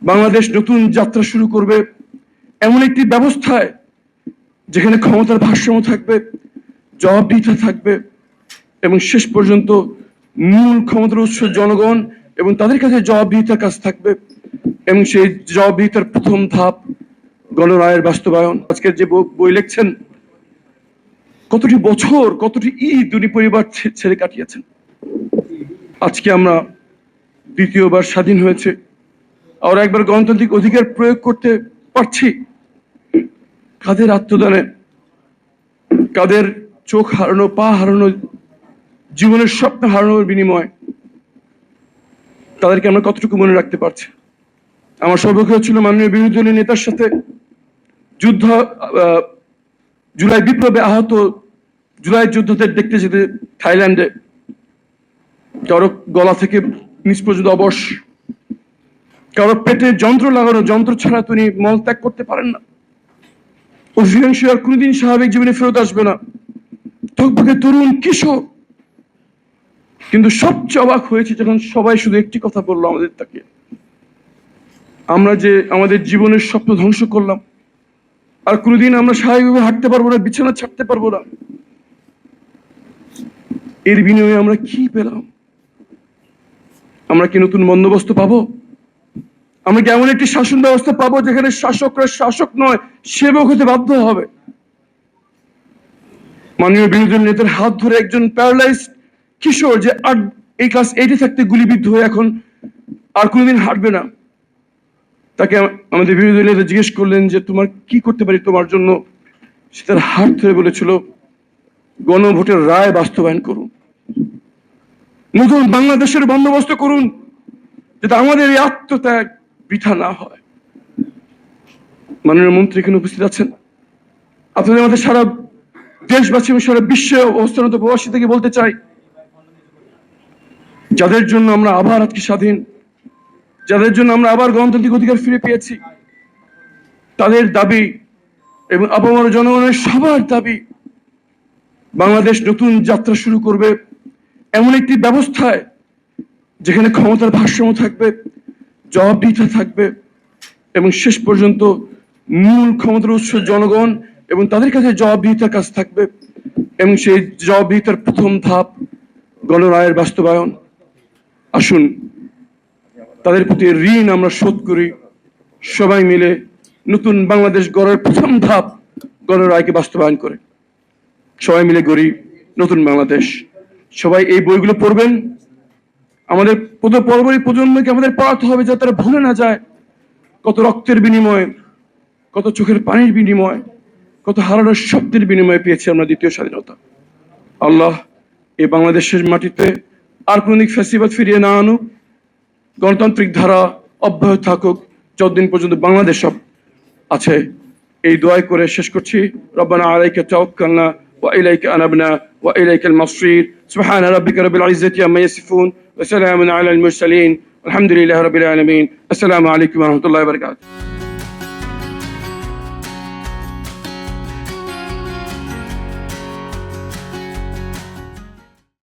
বাংলাদেশ নতুন যাত্রা শুরু করবে এমন একটি ব্যবস্থায় যেখানে ক্ষমতার ভারসাম্য থাকবে, জবাবদিহিতা থাকবে এবং শেষ পর্যন্ত মূল ক্ষমতার উৎস জনগণ এবং তাদের কাছে জবাবদিহিতার কাজ থাকবে এবং সেই জবাবদিহিতার প্রথম ধাপ গণরায়ের বাস্তবায়ন। আজকের যে বই লিখছেন, কতটি বছর, কতটি ঈদ উনি পরিবার ছেড়ে কাটিয়েছেন। আজকে আমরা দ্বিতীয়বার স্বাধীন হয়েছে, আর একবার গণতান্ত্রিক অধিকার প্রয়োগ করতে পারছি। কাদের আত্মদানে, কাদের চোখ হারানো, পা হারানো, জীবনের স্বপ্ন হারানোর বিনিময় তাদেরকে আমরা কতটুকু মনে রাখতে পারছি। আমার সৌভাগ্য ছিল মাননীয় বিরোধী দলীয় নেতার সাথে যুদ্ধ, জুলাই বিপ্লবে আহত জুলাই যোদ্ধাদের দেখতে যেতে থাইল্যান্ডে। কারো গলা থেকে নিচ পর্যন্ত অবশ, কারো পেটে যন্ত্র লাগানো, যন্ত্র ছাড়া তিনি মল ত্যাগ করতে পারেন না। অধিকাংশ আর কোনোদিন স্বাভাবিক জীবনে ফেরত আসবে না, টকবকে তরুণ কিশোর। কিন্তু সবচেয়ে অবাক হয়েছে যখন সবাই শুধু একটি কথা বললো আমাদের তাকে, আমরা যে আমাদের জীবনের স্বপ্ন ধ্বংস করলাম, আর কোনোদিন আমরা স্বাভাবিকভাবে হাঁটতে পারবো না, বিছানা ছাড়তে পারবো না। এর বিনিময়ে আমরা কি পেলাম? আমরা কি নতুন বন্দোবস্ত পাবো? আমরা কি এমন একটি শাসন ব্যবস্থা পাবো যেখানে শাসকরা শাসক নয়, সেবক হতে বাধ্য হবে? মাননীয় বিরোধী নেতার হাত ধরে একজন প্যারালাইজড কিশোর, যে এই ক্লাস 8-এ থাকতে গুলিবিদ্ধ হয়ে এখন আর কোনোদিন হাঁটবে না, তাকে আমাদের বিরোধী নেতা জিজ্ঞেস করলেন যে তোমার কি করতে পারি তোমার জন্য। সে তার হাত ধরে বলেছিল, গণভোটের রায় বাস্তবায়ন করুন, নতুন বাংলাদেশের বন্দোবস্ত করুন, যাতে আমাদের এই আত্মত্যাগ বৃথা না হয়। মাননীয় মন্ত্রী এখানে উপস্থিত আছেন, আপনাদের মধ্যে সারা দেশবাসী এবং সারা বিশ্বে অবস্থানত প্রবাসী থেকে বলতে চাই, যাদের জন্য আমরা আবার আজকে স্বাধীন, যাদের জন্য আমরা আবার গণতান্ত্রিক অধিকার ফিরে পেয়েছি, তাদের দাবি এবং আপামর জনগণের সবার দাবি, বাংলাদেশ নতুন যাত্রা শুরু করবে এমন একটি ব্যবস্থায় যেখানে ক্ষমতার ভারসাম্য থাকবে, জবাবদিহিতা থাকবে এবং শেষ পর্যন্ত মূল ক্ষমতার উৎস জনগণ এবং তাদের কাছে জবাবদিহিতার কাজ থাকবে এবং সেই জবাবদিহিতার প্রথম ধাপ গণরায়ের বাস্তবায়ন। আসুন তাদের প্রতি ঋণ আমরা শোধ করি, সবাই মিলে নতুন বাংলাদেশ গড়ার প্রথম ধাপ গণরায়কে বাস্তবায়ন করে সবাই মিলে গড়ি নতুন বাংলাদেশ। সবাই এই বইগুলো পড়বেন, আমাদের পরবর্তী প্রজন্মকে আমাদের পড়াতে হবে যাতে তারা ভুলে না যায় কত রক্তের বিনিময়ে, কত চোখের পানির বিনিময়, কত হারানোর শব্দের বিনিময়ে পেয়েছি আমরা দ্বিতীয় স্বাধীনতা। আল্লাহ এই বাংলাদেশের মাটিতে আর কোনদিন ফ্যাসিবাদ ফিরিয়ে না আনুক, গণতান্ত্রিক ধারা অব্যাহত থাকুক যতদিন পর্যন্ত বাংলাদেশ সব আছে। এই দোয়া করে শেষ করছি। রব্বানা আলাইকা তাওয়াক্কালনা ওয়া ইলাইকা আনাবনা ওয়া ইলাইকাল মাসির। সুবহানা রাব্বিকা রাব্বিল ইজ্জাতি আম্মা ইয়াসিফুন ওয়া সালামুন আলাল মুরসালিন। আলহামদুলিল্লাহি রাব্বিল আলামিন। আসসালামু আলাইকুম ওয়া রাহমাতুল্লাহি ওয়া বারাকাতুহু।